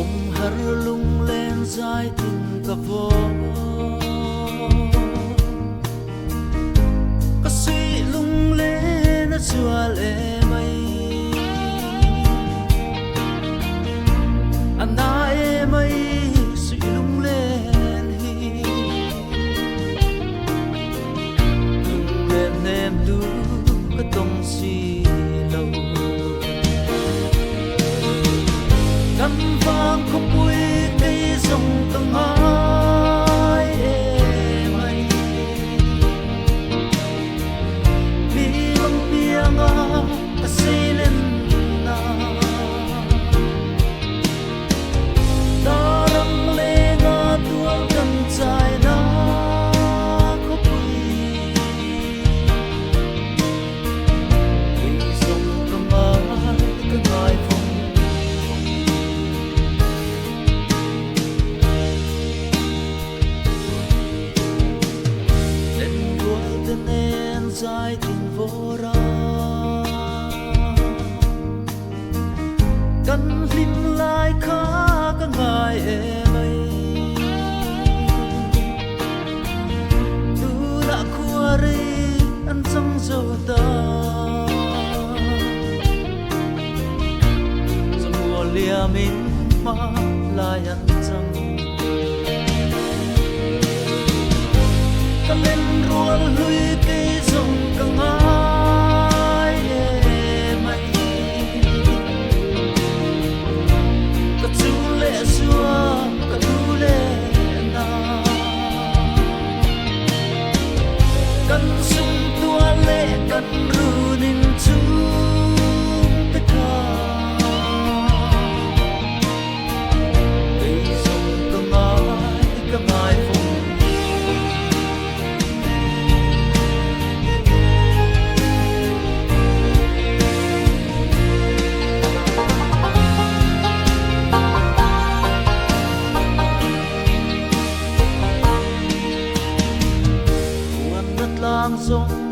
phong har lung lên dài tình cả vô có suy lung lên nó chua lệ mây anh ai mây suy lung lên hi lung lên em du cái tông suy lâu cắn vang không vui cây dòng tầng hai em ấy mi băng piang à ta say lên na ta đang lê ngã tua gần dài na có vui cây dòng tầng hai cái ngài dài tình vô ra căn lim lại khá các ngài em ấy tu đã qua đi ăn trong dầu ta giờ mùa lia mình mà lại ăn trong căn lên ruộng lùi cây dòng càng ai em ấy cả chú lệ xua cả chú lệ na căn sung tua lệ căn ru nín chú tất cả cây dòng càng ai lang sông